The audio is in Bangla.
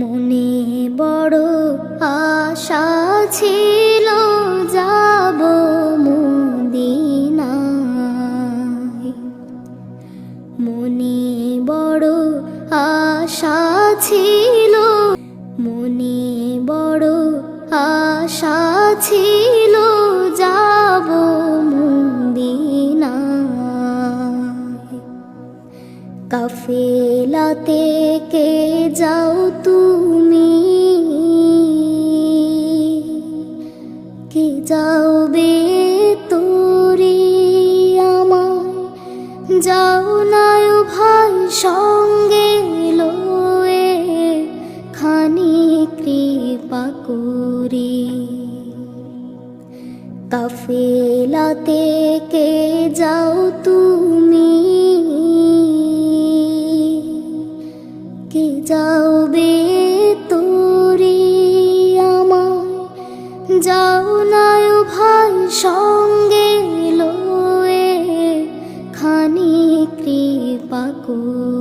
মনে বড় আশা ছিল যাব মদিনায়। মনে বড় আশা ছিল, মনে বড় আশা ছিল যাব মদিনায়। কাফেলাতে কে যাও তুমি, কে যাওবে তোরে আমায়, যাও নাই ভাই সঙ্গে লয়ে খানি কৃপা করে। কাফেলাতে কে যাও তুমি, কে যাওবে তোরে আমায়, যাও নাই ভাই সঙ্গে লয়ে খানি কৃপা করে।